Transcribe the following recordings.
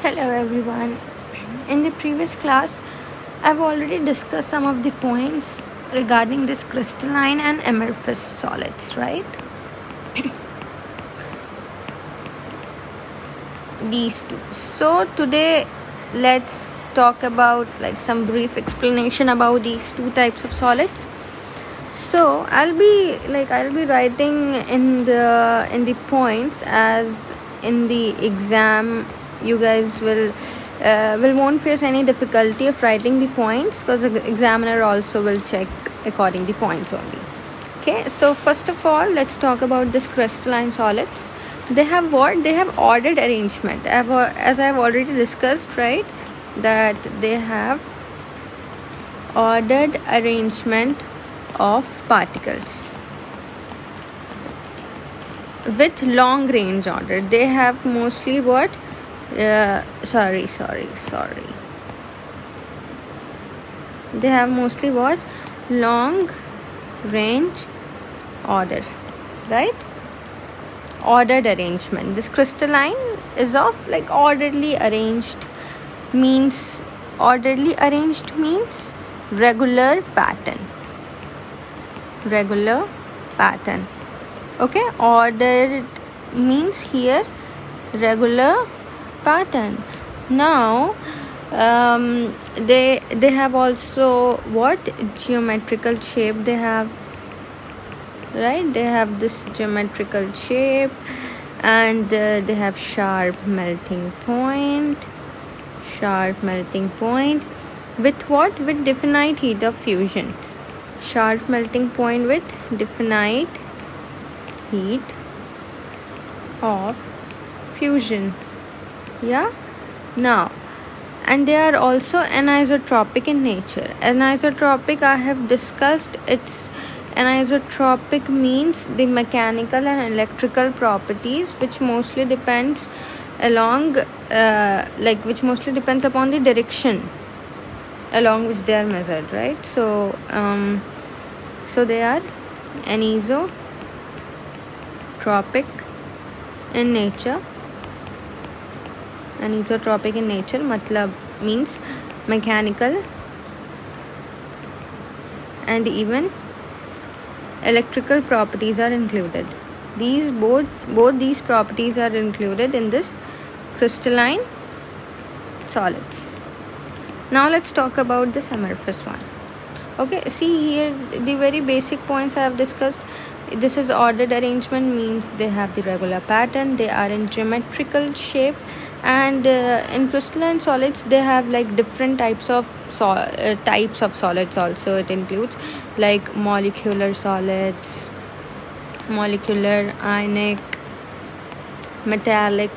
Hello everyone. In the previous class, I've already discussed some of the points regarding this crystalline and amorphous solids, right? These two. So today let's talk about some brief explanation about these two types of solids. So I'll be writing in the points as in the exam. You guys will won't face any difficulty of writing the points because the examiner also will check according the points only. Okay, so first of all, let's talk about this crystalline solids. They have what? They have ordered arrangement. As I've already discussed, right, that they have ordered arrangement of particles with long range order. They have mostly what? Sorry. They have mostly what? Long range order, right? Ordered arrangement. This crystalline is of orderly arranged means regular pattern. Okay, ordered means here regular pattern. Now they have also what? Geometrical shape. They have, right? They have this geometrical shape, and they have sharp melting point with what? With definite heat of fusion. Sharp melting point with definite heat of fusion. Yeah. Now, and they are also anisotropic in nature. Anisotropic, I have discussed. It's anisotropic means the mechanical and electrical properties which mostly depends upon the direction along which they are measured, right? So they are anisotropic in nature. Anisotropic in nature matlab means mechanical and even electrical properties are included. These both these properties are included in this crystalline solids. Now let's talk about this amorphous one. Okay, see here the very basic points I have discussed. This is ordered arrangement, means they have the regular pattern, they are in geometrical shape, and in crystalline solids they have different types of solids also. It includes molecular solids, molecular, ionic, metallic,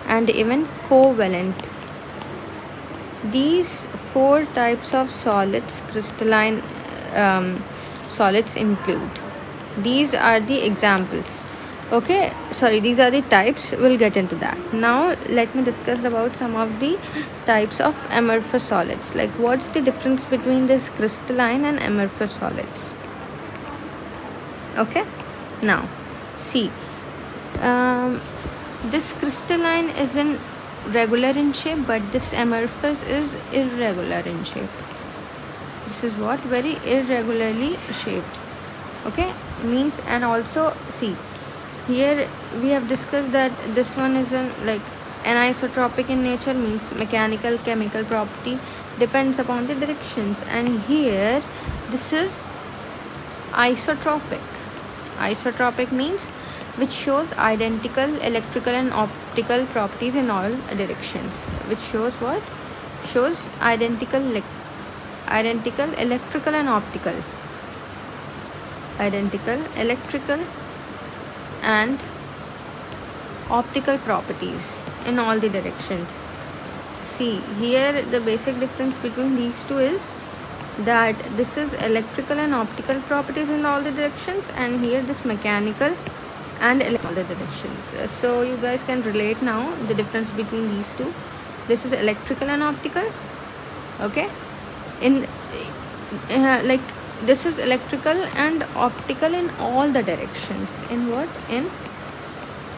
and even covalent. These 4 types of solids crystalline solids include. These are the examples. Okay, sorry, these are the types. We'll get into that. Now let me discuss about some of the types of amorphous solids. What's the difference between this crystalline and amorphous solids? Okay, now see, this crystalline is in regular in shape, but this amorphous is irregular in shape. This is what? Very irregularly shaped. Okay, means, and also see here we have discussed that this one is anisotropic in nature, means mechanical chemical property depends upon the directions, and here this is isotropic means which shows identical electrical and optical properties in all directions. Which shows what? Shows identical electrical and optical. Identical electrical and optical properties in all the directions. See here the basic difference between these two is that this is electrical and optical properties in all the directions, and here this mechanical and all the directions. So you guys can relate now the difference between these two. This is electrical and optical. Okay, in this is electrical and optical in all the directions. In what? In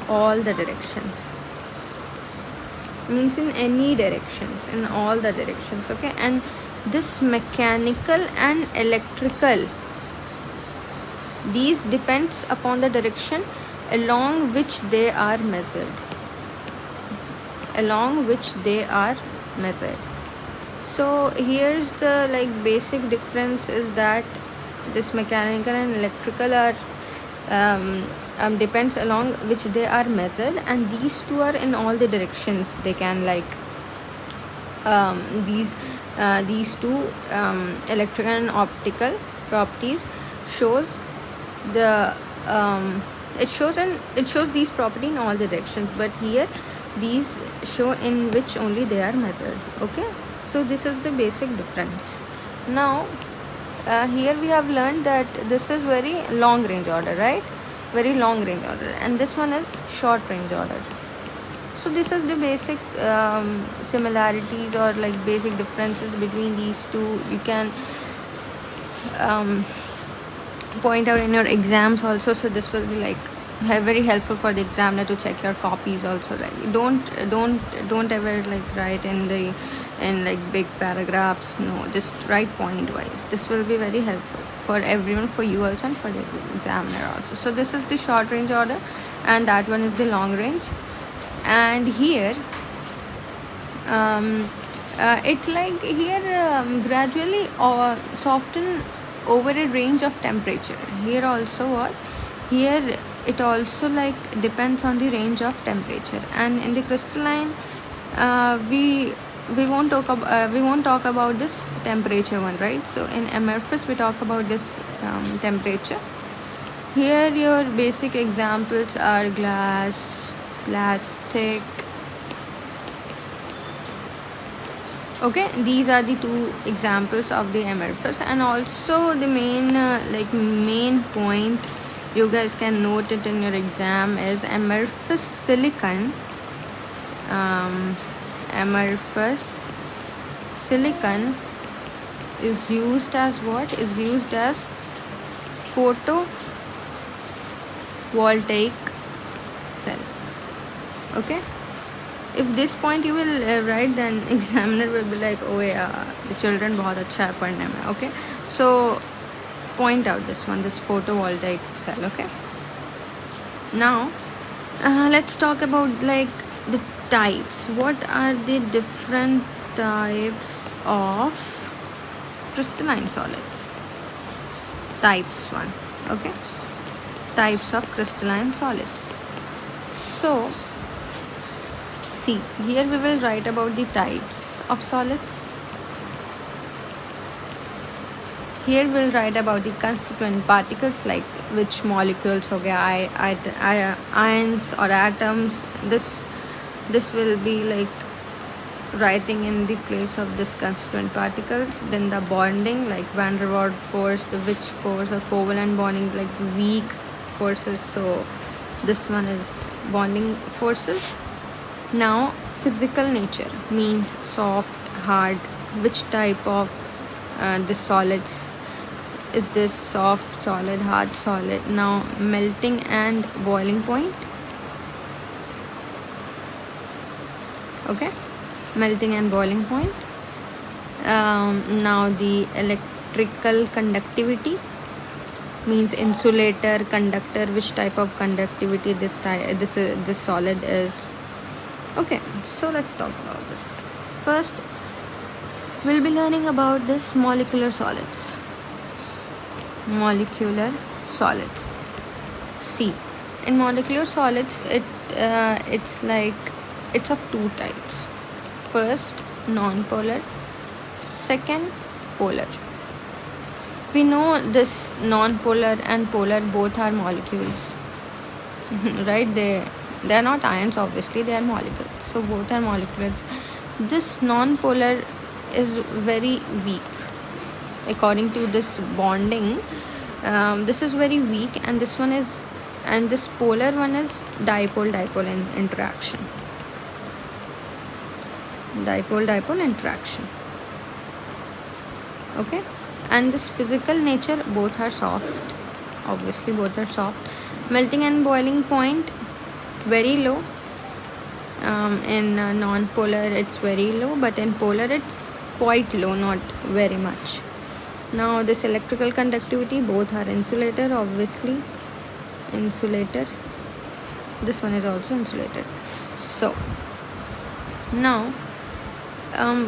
all the directions. means in any directions, in all the directions. Okay, and this mechanical and electrical, these depends upon the direction along which they are measured, along which they are measured. So here's the like basic difference is that this mechanical and electrical are depends along which they are measured, and these two are in all the directions. They can like these two electrical and optical properties shows the it shows these property in all the directions, but here these show in which only they are measured. Okay, so this is the basic difference. Now here we have learned that this is very long range order, right? Very long range order, and this one is short range order. So this is the basic similarities or like basic differences between these two. You can point out in your exams also, so this will be like very helpful for the examiner to check your copies also. Like don't ever like write in like big paragraphs. No, just write point wise. This will be very helpful for everyone, for you also and for the examiner also. So this is the short range order, and that one is the long range. And here it like here gradually soften over a range of temperature. Here also what, here it also like depends on the range of temperature. And in the crystalline we won't talk about this temperature one, right? So in amorphous we talk about this temperature. Here your basic examples are glass, plastic. Okay, these are the two examples of the amorphous. And also the main point you guys can note it in your exam is amorphous silicon. Amorphous silicon is used as what? Is used as photovoltaic cell. Okay, if this point you will write, then examiner will be like, oh yeah, the children बहुत अच्छा है पढ़ने में. Okay, so point out this one, this photovoltaic cell. Okay, now let's talk about like the types. What are the different types of crystalline solids? Types one. Okay, types of crystalline solids. So see, here we will write about the types of solids. Here we'll write about the constituent particles, like which molecules, okay, ions or atoms. This will be like writing in the place of this constituent particles. Then the bonding, like van der Waals force, the Witch force, or covalent bonding, like weak forces. So this one is bonding forces. Now physical nature means soft, hard. Which type of the solids is this? Soft, solid, hard, solid. Now melting and boiling point. Okay, melting and boiling point. Now the electrical conductivity means insulator, conductor. Which type of conductivity this solid is. Okay, so let's talk about this. First we'll be learning about this molecular solids. Molecular solids. See, in molecular solids it's of two types. First, non-polar. Second, polar. We know this non-polar and polar both are molecules. Right, they are not ions, obviously, they are molecules. So both are molecules. This non-polar is very weak according to this bonding. This is very weak, and this polar one is dipole interaction. Dipole interaction. Okay, and this physical nature, both are soft. Obviously both are soft. Melting and boiling point very low. In non-polar it's very low, but in polar it's quite low, not very much. Now this electrical conductivity, both are insulator, obviously insulator. This one is also insulated. So now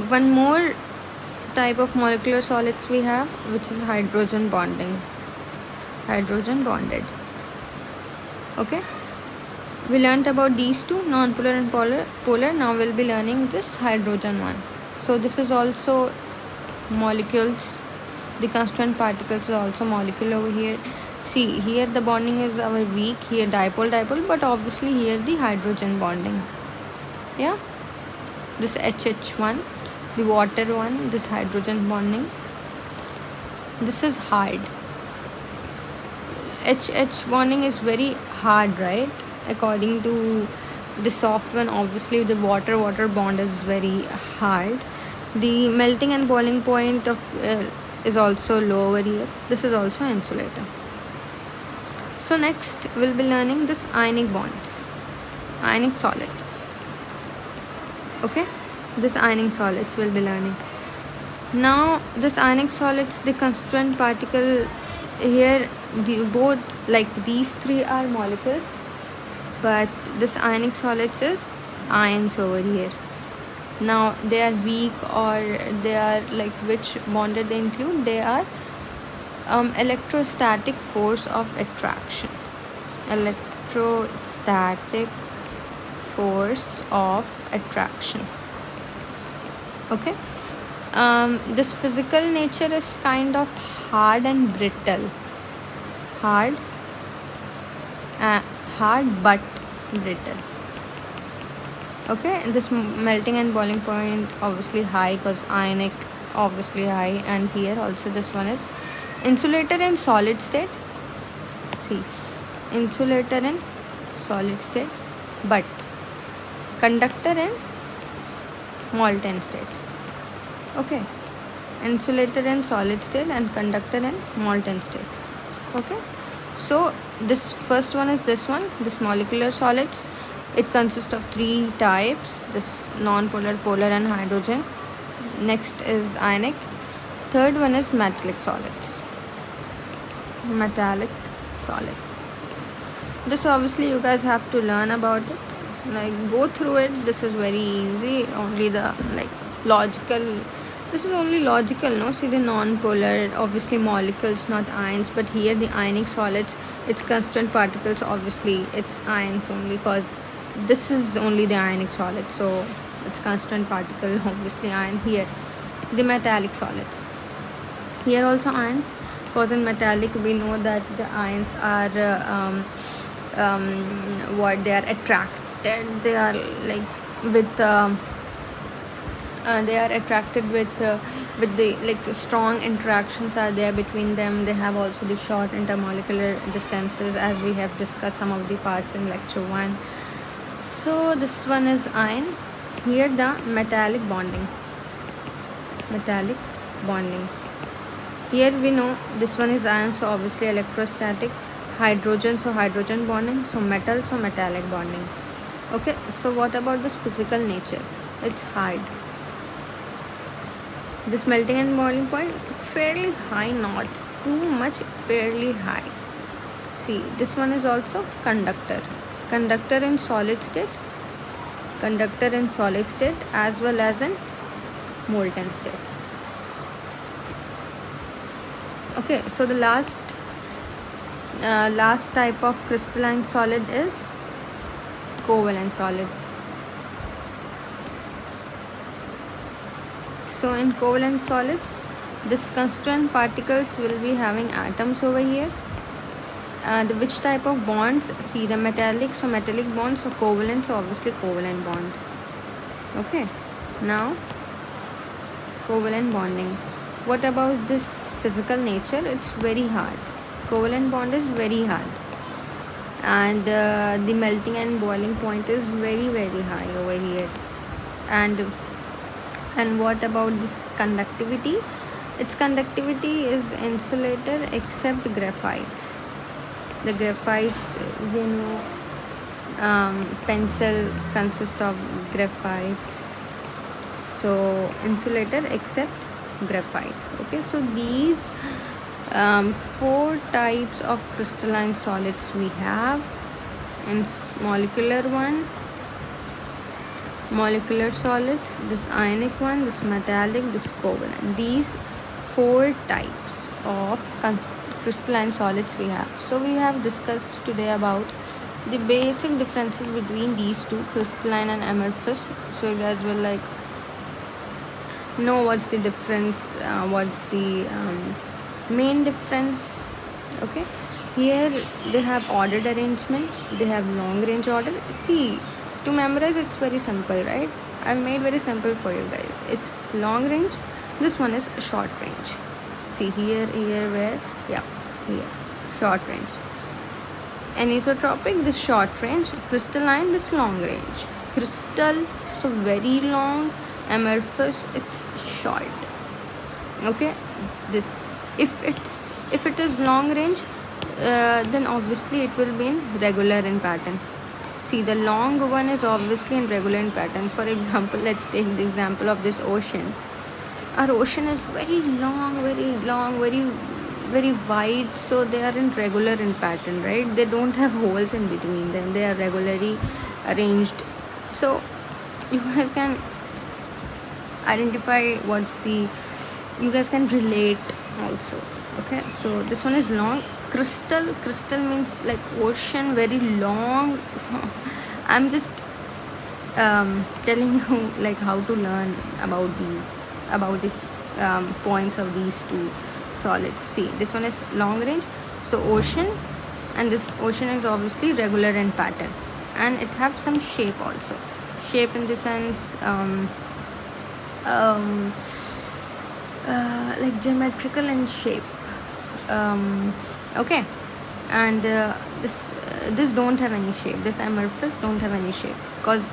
one more type of molecular solids we have, which is hydrogen bonded. Okay, we learned about these two, non-polar and polar. Now we'll be learning this hydrogen one. So this is also molecules. The constituent particles are also molecule over here. See, here the bonding is our weak, here dipole, but obviously here the hydrogen bonding. Yeah, this HH1, the water one, this hydrogen bonding. This is hard. HH bonding is very hard, right? According to the soft one, obviously the water bond is very hard. The melting and boiling point of is also low over here. This is also an insulator. So next we'll be learning this ionic bonds, ionic solids. Okay, this ionic solids we'll be learning. Now this ionic solids, the constituent particle here, both like these three are molecules, but this ionic solids is ions over here. Now they are weak, or they are like, which bonded they include? They are electrostatic force of attraction. Electrostatic force of attraction. Okay. This physical nature is kind of hard and brittle. Hard but brittle. Okay, this melting and boiling point obviously high, because ionic obviously high, and here also this one is insulator in solid state. See, insulator in solid state, but conductor in molten state. Okay, insulator in solid state and conductor in molten state. Okay, so this first one is this one, this molecular solids. It consists of three types, this non-polar, polar and hydrogen. Next is ionic. Third one is metallic solids. Metallic solids. This obviously you guys have to learn about it, like go through it. This is very easy, only the like logical, this is only logical, no? See, the non-polar obviously molecules, not ions, but here the ionic solids, it's constituent particles, obviously it's ions only, because this is only the ionic solid, so it's constant particle, obviously ion. Here the metallic solids, here also ions, because in metallic we know that the ions are what they are attracted, they are like with they are attracted with the like the strong interactions are there between them. They have also the short intermolecular distances, as we have discussed some of the parts in lecture 1. So this one is ion. Here the metallic bonding. Here we know this one is ion, so obviously electrostatic. Hydrogen, so hydrogen bonding. So metal, so metallic bonding. Okay, so what about this physical nature? It's hard. This melting and boiling point fairly high, not too much, fairly high. See, this one is also conductor in solid state, as well as in molten state. Okay, so the last type of crystalline solid is covalent solids. So in covalent solids, this constituent particles will be having atoms over here. Which type of bonds? See, the metallic, so metallic bonds, so covalent, so obviously covalent bond. Okay, now covalent bonding. What about this physical nature? It's very hard. Covalent bond is very hard, and the melting and boiling point is very, very high over here. And what about this conductivity? Its conductivity is insulator except graphites. The graphites, you know, Pencil consists of graphites. So insulator except graphite. Okay, so these 4 types of crystalline solids we have. And molecular one, molecular solids, this ionic one, this metallic, this covalent. These 4 types of crystalline solids we have. So we have discussed today about the basic differences between these two, crystalline and amorphous. So you guys will like know what's the difference, what's the main difference. Okay, here they have ordered arrangement, they have long range order. See, to memorize it's very simple, right? I've made very simple for you guys. It's long range, this one is short range. See here, where, yeah, here, short range. Anisotropic, this short range. Crystalline, this long range. Crystal, so very long. Amorphous, it's short. Okay, this if it is long range, then obviously it will be in regular in pattern. See, the long one is obviously in regular in pattern. For example, let's take the example of this ocean. Our ocean is very long, very wide, so they are in regular in pattern, right? They don't have holes in between them, they are regularly arranged. So you guys can identify what's the, you guys can relate also. Okay, so this one is long. Crystal means like ocean, very long. So I'm just telling you like how to learn about the points of these two solids. See, this one is long range, so ocean, and this ocean is obviously regular in pattern, and it have some shape also. Shape in the sense like geometrical in shape. Okay, and this don't have any shape. This amorphous don't have any shape because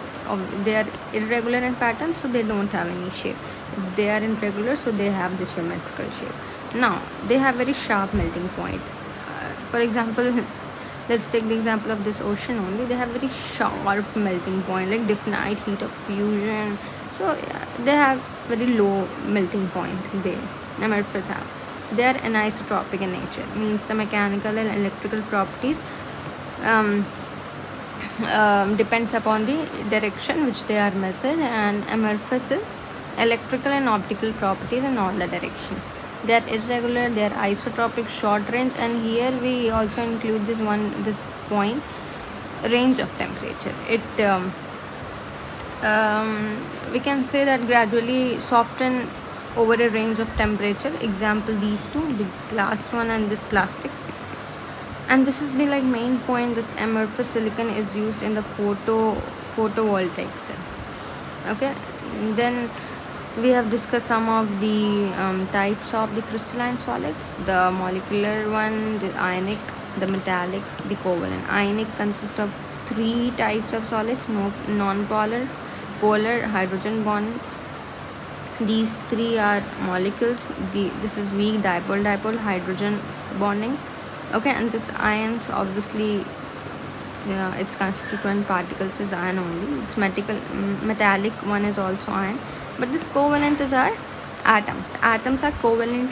they are irregular in pattern, so they don't have any shape. If they are in regular, so they have this geometrical shape. Now they have very sharp melting point. For example, let's take the example of this ocean only. They have very sharp melting point, like definite heat of fusion. So they have very low melting point. They amorphous have. They are anisotropic in nature, means the mechanical and electrical properties depends upon the direction which they are measured, and amorphous is electrical and optical properties in all the directions. They are irregular, they are isotropic, short range, and here we also include this point, range of temperature. It we can say that gradually soften over a range of temperature. Example, these two, the glass one and this plastic. And this is the like main point. This amorphous silicon is used in the photovoltaic cell. Okay, then we have discussed some of the types of the crystalline solids: the molecular one, the ionic, the metallic, the covalent. Ionic consists of 3 types of solids: non-polar, polar, hydrogen bond. These 3 are molecules. This is weak dipole hydrogen bonding. Okay, and this ions, obviously its constituent particles is ion only. This metallic one is also ion, but this covalent is our atoms. Atoms are covalent.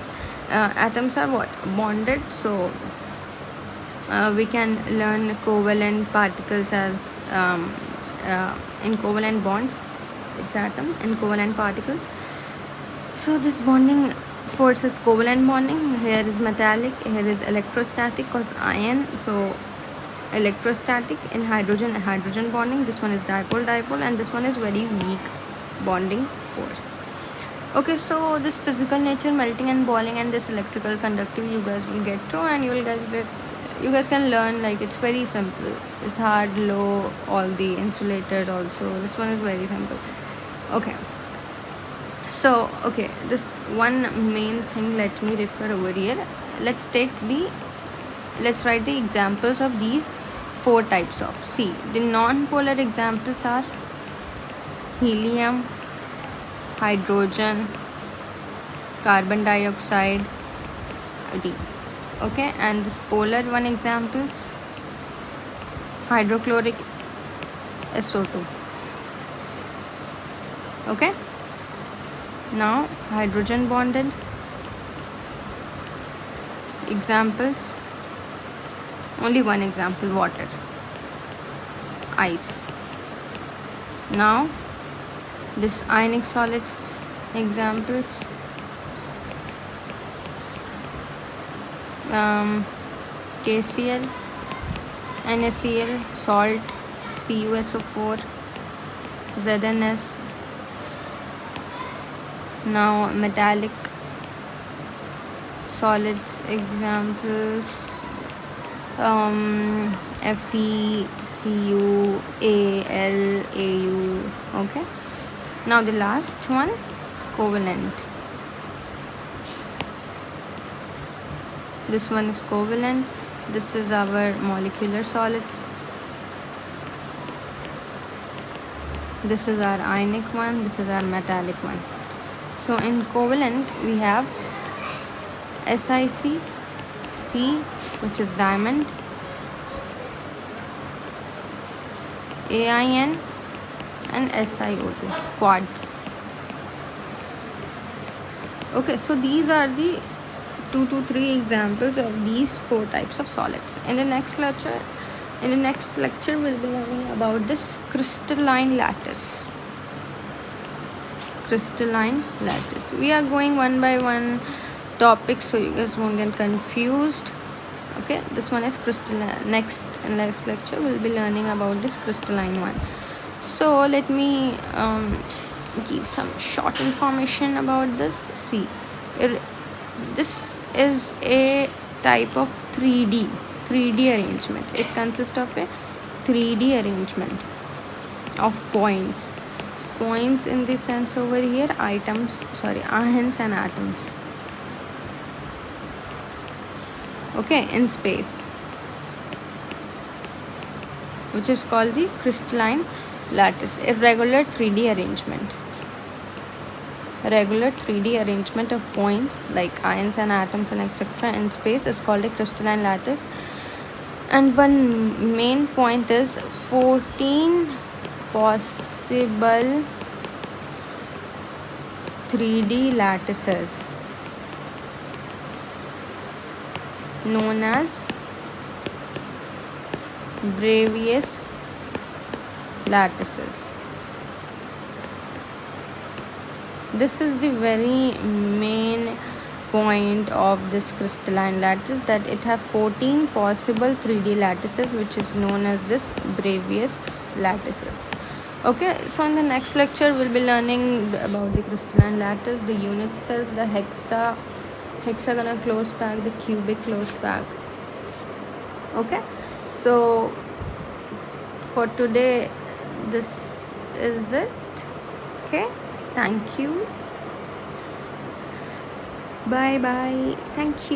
Atoms are what? Bonded. So we can learn covalent particles as in covalent bonds. It's atom and covalent particles. So this bonding force is covalent bonding. Here is metallic, here is electrostatic because ion. So electrostatic in hydrogen bonding. This one is dipole, and this one is very weak bonding force. Okay, so this physical nature, melting and boiling, and this electrical conductivity you guys will get through, and you guys can learn. Like, it's very simple. It's hard, low, all the insulators also. This one is very simple. Okay, so okay, this one main thing, let me refer over here. Let's write the examples of these 4 types of. See, the non-polar examples are helium, hydrogen, carbon dioxide, D. Okay, and this polar one examples: hydrochloric SO2. Okay, now hydrogen bonded. Examples, only one example, water, ice. Now this ionic solids examples, KCl, NaCl, salt, CuSO4, ZnS. Now metallic solids examples, FeCu, Al, Au. Okay, now the last one, covalent. This one is covalent. This is our molecular solids. This is our ionic one. This is our metallic one. So in covalent we have SiC, C, which is diamond, AIN, and SiO2, quartz. Okay, so these are the 2 to 3 examples of these 4 types of solids. In the next lecture we'll be learning about this crystalline lattice. Crystalline lattice. We are going one by one topics so you guys won't get confused. Okay, this one is crystalline. Next lecture we'll be learning about this crystalline one. So let me give some short information about this. See, this is a type of 3D arrangement. It consists of a 3D arrangement of points in the sense over here, ions and atoms. Okay, in space, which is called the crystalline lattice. A regular 3D arrangement of points like ions and atoms and etc. in space is called a crystalline lattice. And one main point is 14 possible 3D lattices known as Bravais lattices. This is the very main point of this crystalline lattice, that it have 14 possible 3D lattices, which is known as this Bravais lattices. Okay, so in the next lecture we'll be learning about the crystalline lattice, the unit cells, the hexagonal closed pack, the cubic closed pack. Okay, so for today this is it. Okay, thank you, bye bye, thank you.